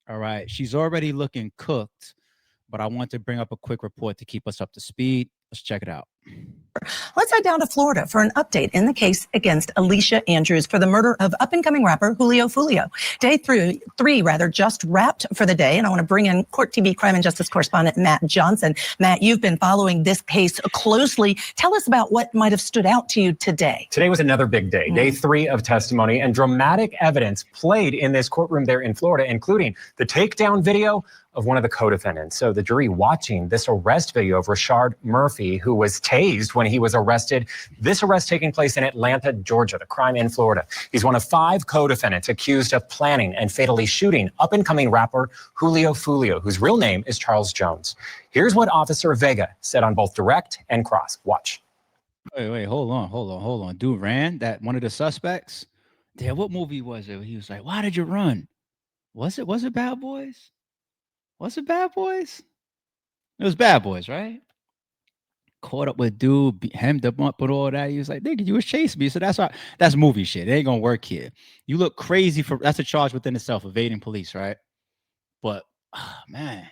All right. She's already looking cooked, but I want to bring up a quick report to keep us up to speed. Let's check it out. Let's head down to Florida for an update in the case against Alicia Andrews for the murder of up-and-coming rapper Julio Foolio. Day three, just wrapped for the day, and I want to bring in Court TV crime and justice correspondent Matt Johnson. Matt, you've been following this case closely. Tell us about what might have stood out to you today. Today was another big day, day 3 of testimony, and dramatic evidence played in this courtroom there in Florida, including the takedown video of one of the co-defendants. So the jury watching this arrest video of Rashard Murphy, who was tased when he was arrested. This arrest taking place in Atlanta, Georgia, the crime in Florida. He's one of 5 co-defendants accused of planning and fatally shooting up-and-coming rapper Julio Foolio, whose real name is Charles Jones. Here's what Officer Vega said on both direct and cross. Watch. Wait, hold on. Dude ran, that one of the suspects? Yeah, what movie was it? He was like, why did you run? Was it Bad Boys? Was it Bad Boys? It was Bad Boys, right? Caught up with dude, hemmed him up with all that. He was like, nigga, you was chasing me. So that's movie shit. It ain't gonna work here. You look crazy that's a charge within itself, evading police, right? But, man.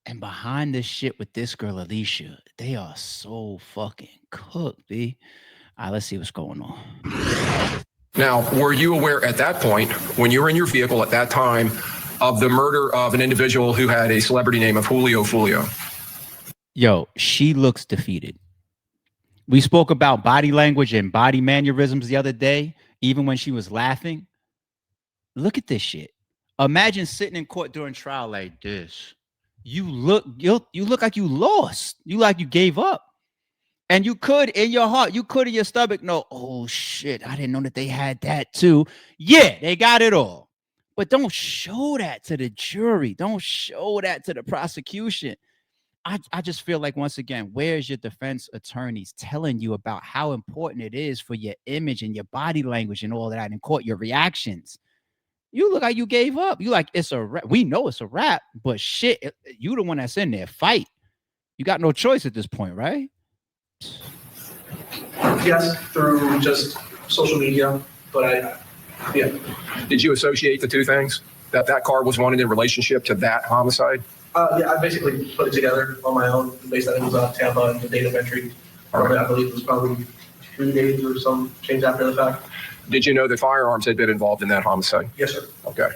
And behind this shit with this girl, Alicia, they are so fucking cooked, B. All right, let's see what's going on. Now, were you aware at that point, when you were in your vehicle at that time, of the murder of an individual who had a celebrity name of Julio Foolio? Yo, she looks defeated. We spoke about body language and body mannerisms the other day, even when she was laughing. Look at this shit. Imagine sitting in court during trial like this. You look like you lost. You like you gave up. And you could, in your heart, you could in your stomach know, oh shit, I didn't know that they had that too. Yeah, they got it all. But don't show that to the jury. Don't show that to the prosecution. I just feel like, once again, where's your defense attorneys telling you about how important it is for your image and your body language and all of that in court, your reactions? You look like you gave up. You like, it's a rap. We know it's a rap, but shit, you the one that's in there. Fight. You got no choice at this point, right? Yes, through just social media, but yeah. Did you associate the two things? That car was wanted in relationship to that homicide? Yeah, I basically put it together on my own, based on it was Tampa and the date of entry. I believe it was probably 3 days or some change after the fact. Did you know that firearms had been involved in that homicide? Yes, sir. Okay.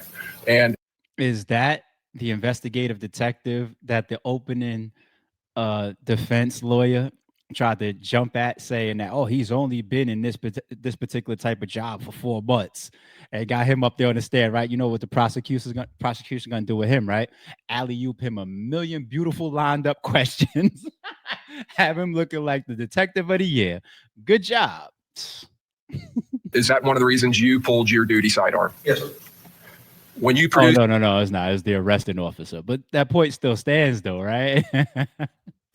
And is that the investigative detective that the opening defense lawyer tried to jump at, saying that, oh, he's only been in this particular type of job for 4 months, and got him up there on the stand, right? You know what the prosecution gonna do with him, right? Alley-oop him a million beautiful lined up questions, have him looking like the detective of the year. Good job. Is that one of the reasons you pulled your duty sidearm? Yes, sir. When you produced, no, it's not. It's the arresting officer. But that point still stands, though, right?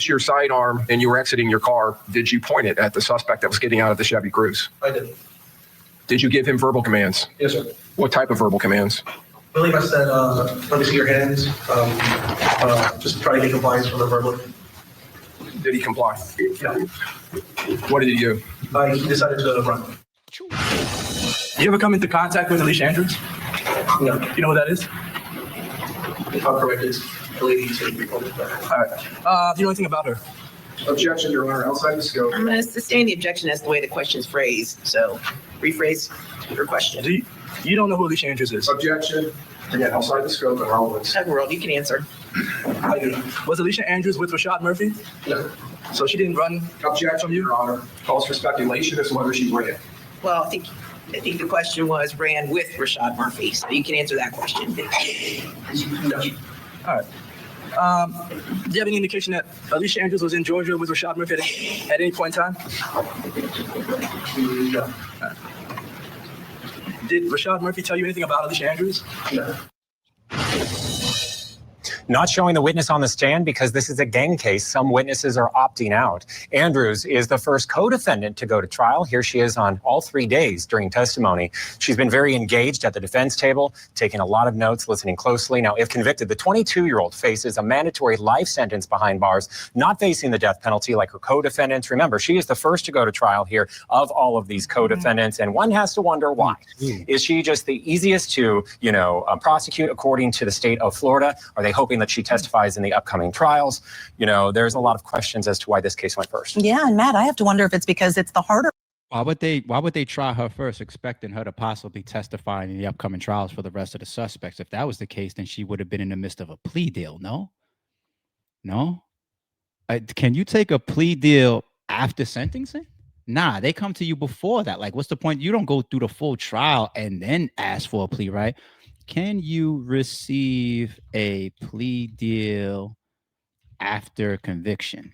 your sidearm and you were exiting your car, did you point it at the suspect that was getting out of the Chevy Cruze? I did. Did you give him verbal commands? Yes, sir. What type of verbal commands? I believe I said, let me see your hands. Just try to get compliance from the verbal. Did he comply? Yeah. What did he do? He decided to run. You ever come into contact with Alicia Andrews? No. You know who that is? If I'm correct, it's the lady who said All right. Do you know anything about her? Objection, Your Honor. Outside the scope. I'm going to sustain the objection as the way the question's phrased. So rephrase your question. You don't know who Alicia Andrews is? Objection. Again, outside the scope and relevance. World, you can answer. I do. Was Alicia Andrews with Rashard Murphy? No. So she didn't run? Objection, from you, Your Honor. Calls for speculation as to whether she ran. Well, I think the question was ran with Rashard Murphy, so you can answer that question. No. All right. Do you have any indication that Alicia Andrews was in Georgia with Rashard Murphy at any point in time? No. Right. Did Rashard Murphy tell you anything about Alicia Andrews? No. not showing the witness on the stand because this is a gang case. Some witnesses are opting out. Andrews is the first co-defendant to go to trial. Here she is on all 3 days during testimony. She's been very engaged at the defense table, taking a lot of notes, listening closely. Now, if convicted, the 22-year-old faces a mandatory life sentence behind bars, not facing the death penalty like her co-defendants. Remember, she is the first to go to trial here of all of these co-defendants, and one has to wonder why. Is she just the easiest to, prosecute according to the state of Florida? Are they hoping that she testifies in the upcoming trials? There's a lot of questions as to why this case went first. Yeah, and Matt, I have to wonder if it's because it's the harder. Why would they try her first, expecting her to possibly testify in the upcoming trials for the rest of the suspects? If that was the case, then she would have been in the midst of a plea deal. No. Can you take a plea deal after sentencing? Nah, they come to you before that. Like, what's the point? You don't go through the full trial and then ask for a plea, right? Can you receive a plea deal after conviction?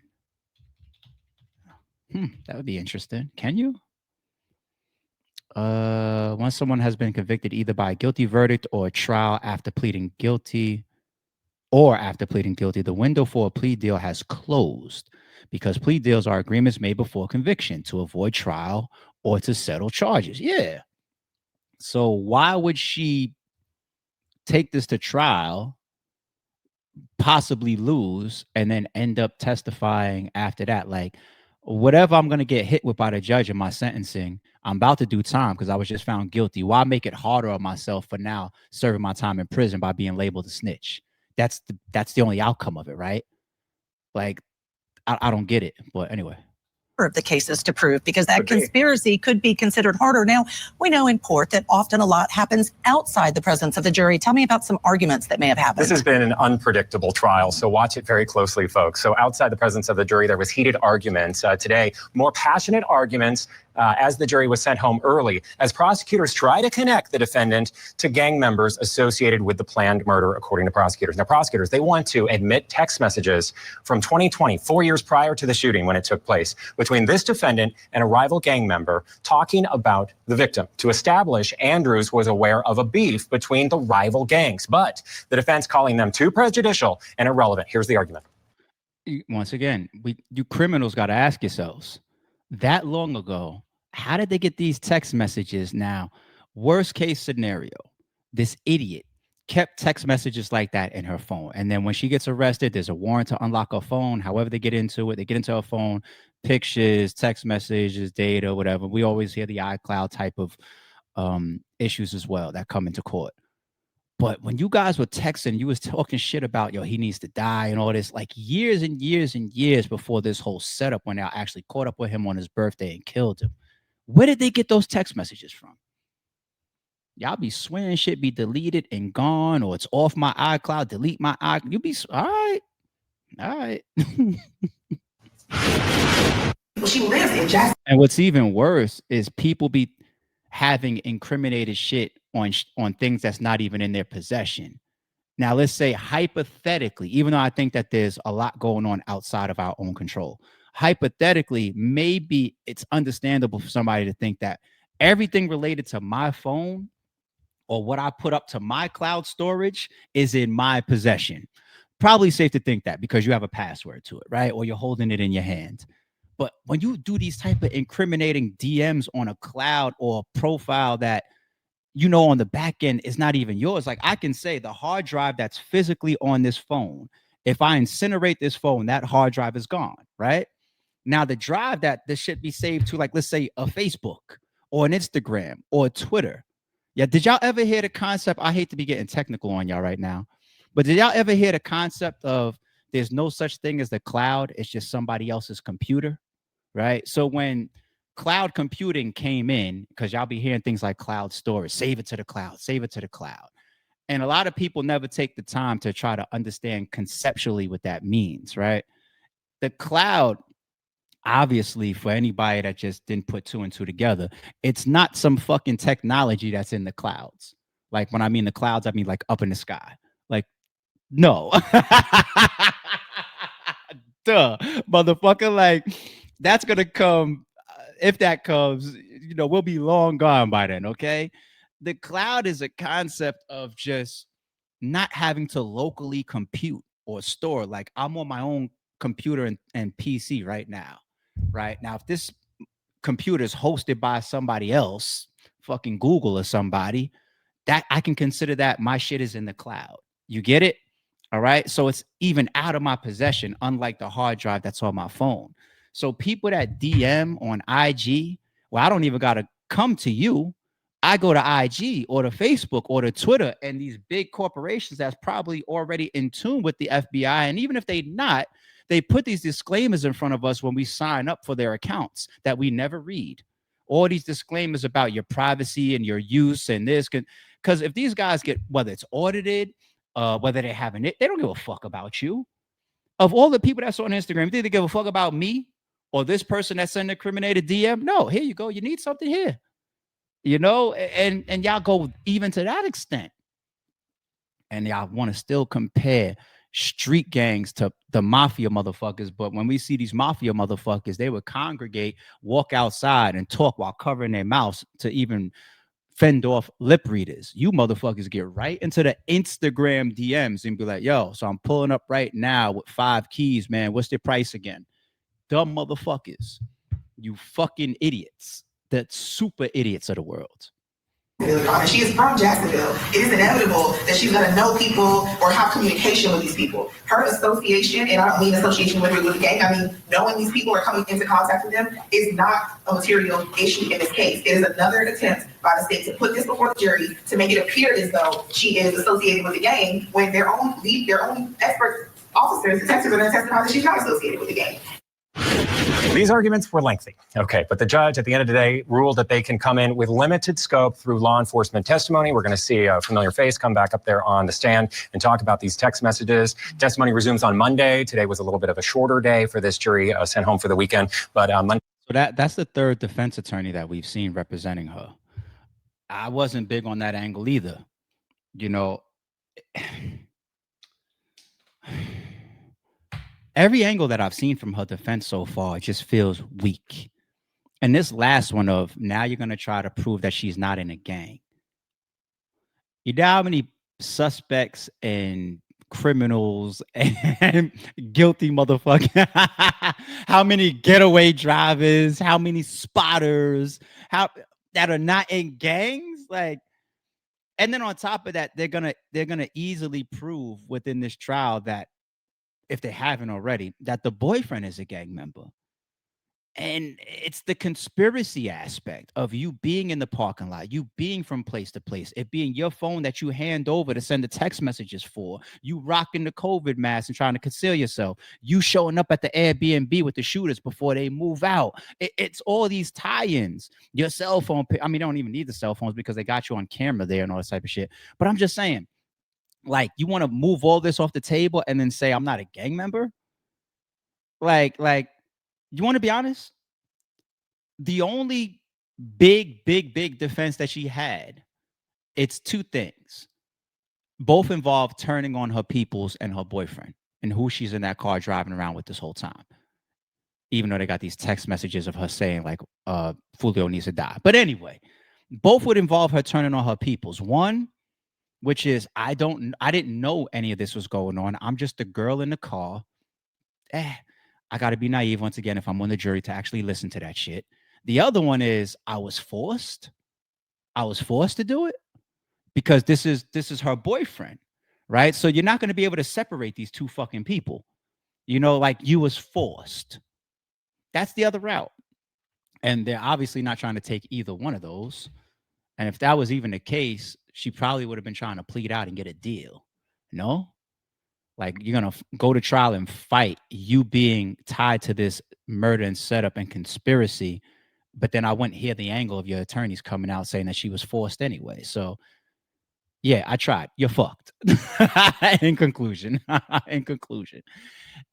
That would be interesting. Can you? Once someone has been convicted either by a guilty verdict or a trial after pleading guilty, the window for a plea deal has closed because plea deals are agreements made before conviction to avoid trial or to settle charges. Yeah. So why would she take this to trial, possibly lose, and then end up testifying after that? Like, whatever I'm going to get hit with by the judge in my sentencing, I'm about to do time because I was just found guilty. Why make it harder on myself for now serving my time in prison by being labeled a snitch? That's the only outcome of it, right? Like, I don't get it. But anyway. Of the cases to prove, because that conspiracy could be considered harder. Now, we know in court that often a lot happens outside the presence of the jury. Tell me about some arguments that may have happened. This has been an unpredictable trial, so watch it very closely, folks. So outside the presence of the jury, there was heated arguments. Today, more passionate arguments as the jury was sent home early, as prosecutors try to connect the defendant to gang members associated with the planned murder, according to prosecutors. Now, prosecutors, they want to admit text messages from 2020, 4 years prior to the shooting when it took place, between this defendant and a rival gang member talking about the victim to establish Andrews was aware of a beef between the rival gangs, but the defense calling them too prejudicial and irrelevant. Here's the argument. Once again, you criminals got to ask yourselves, that long ago, how did they get these text messages? Now, worst case scenario, this idiot kept text messages like that in her phone. And then when she gets arrested, there's a warrant to unlock her phone. However they get into it, they get into her phone, pictures, text messages, data, whatever. We always hear the iCloud type of issues as well that come into court. But when you guys were texting, you was talking shit about, he needs to die and all this, like years and years and years before this whole setup, when I actually caught up with him on his birthday and killed him. Where did they get those text messages from? Y'all be swearing shit be deleted and gone, or it's off my iCloud, delete my iCloud. You be, all right. She lives in Jackson. And what's even worse is people be having incriminated shit on things that's not even in their possession. Now, let's say hypothetically, even though I think that there's a lot going on outside of our own control, hypothetically, maybe it's understandable for somebody to think that everything related to my phone or what I put up to my cloud storage is in my possession. Probably safe to think that because you have a password to it, right? Or you're holding it in your hand. But when you do these type of incriminating DMs on a cloud or a profile that, on the back end is not even yours. Like, I can say the hard drive that's physically on this phone, if I incinerate this phone, that hard drive is gone, right? Now, the drive that this should be saved to, like, let's say a Facebook or an Instagram or a Twitter. Yeah, did y'all ever hear the concept? I hate to be getting technical on y'all right now, but did y'all ever hear the concept of there's no such thing as the cloud? It's just somebody else's computer, right? So when cloud computing came in, because y'all be hearing things like cloud storage, save it to the cloud, save it to the cloud. And a lot of people never take the time to try to understand conceptually what that means, right? The cloud, obviously, for anybody that just didn't put two and two together, it's not some fucking technology that's in the clouds. Like, when I mean the clouds, I mean like up in the sky. Like, no. Duh, motherfucker. Like, that's going to come. If that comes, we'll be long gone by then, okay? The cloud is a concept of just not having to locally compute or store. Like I'm on my own computer and PC right now. Right now, if this computer is hosted by somebody else, fucking Google or somebody, that I can consider that my shit is in the cloud. You get it? All right. So it's even out of my possession, unlike the hard drive that's on my phone. So people that DM on IG, well, I don't even got to come to you. I go to IG or to Facebook or to Twitter, and these big corporations that's probably already in tune with the FBI. And even if they not, they put these disclaimers in front of us when we sign up for their accounts that we never read. All these disclaimers about your privacy and your use and this can, because if these guys get, whether it's audited, whether they're having it, they don't give a fuck about you. Of all the people that's on Instagram, do they give a fuck about me or this person that sent a criminated DM? No, here you go. You need something here, you know, and y'all go even to that extent. And y'all want to still compare street gangs to the mafia motherfuckers. But when we see these mafia motherfuckers, they would congregate, walk outside and talk while covering their mouths to even fend off lip readers. You motherfuckers get right into the Instagram DMs and be like, yo, so I'm pulling up right now with 5 keys, man. What's the price again? Dumb motherfuckers. You fucking idiots. The super idiots of the world. She is from Jacksonville. It is inevitable that she's going to know people or have communication with these people. Her association, and I don't mean association with the gang, I mean knowing these people or coming into contact with them is not a material issue in this case. It is another attempt by the state to put this before the jury to make it appear as though she is associated with the gang when their own expert officers, detectives, are going to testify that she's not associated with the gang. These arguments were lengthy. Okay, but the judge at the end of the day ruled that they can come in with limited scope through law enforcement testimony. We're going to see a familiar face come back up there on the stand and talk about these text messages. Testimony resumes on Monday. Today was a little bit of a shorter day for this jury sent home for the weekend, but Monday. So that's the third defense attorney that we've seen representing her. I wasn't big on that angle either. You know, every angle that I've seen from her defense so far just feels weak. And this last one of now you're going to try to prove that she's not in a gang. You know how many suspects and criminals and guilty motherfuckers, how many getaway drivers, how many spotters, how that are not in gangs? Like, and then on top of that, they're gonna easily prove within this trial that if they haven't already, that the boyfriend is a gang member. And it's the conspiracy aspect of you being in the parking lot, you being from place to place, it being your phone that you hand over to send the text messages for, you rocking the COVID mask and trying to conceal yourself, you showing up at the Airbnb with the shooters before they move out. It's all these tie-ins. Your cell phone, I mean, they don't even need the cell phones because they got you on camera there and all that type of shit. But I'm just saying, like, you want to move all this off the table and then say I'm not a gang member? Like, you want to be honest? The only big defense that she had, it's 2 things. Both involve turning on her peoples and her boyfriend and who she's in that car driving around with this whole time. Even though they got these text messages of her saying like, Foolio needs to die. But anyway, both would involve her turning on her peoples. One, which is I didn't know any of this was going on. I'm just a girl in the car. I got to be naive once again if I'm on the jury to actually listen to that shit. The other one is I was forced to do it because this is her boyfriend, right? So you're not going to be able to separate these 2 fucking people. You know, like you was forced. That's the other route. And they're obviously not trying to take either one of those. And if that was even the case, she probably would have been trying to plead out and get a deal. No? Like you're going to go to trial and fight you being tied to this murder and setup and conspiracy. But then I wouldn't hear the angle of your attorneys coming out saying that she was forced anyway. So yeah, I tried. You're fucked. In conclusion.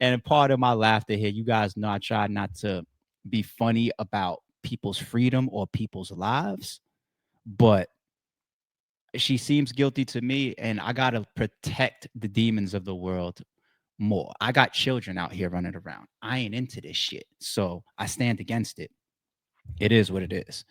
And part of my laughter here, you guys know I try not to be funny about people's freedom or people's lives, but she seems guilty to me, and I got to protect the demons of the world more. I got children out here running around. I ain't into this shit. So I stand against it. It is what it is.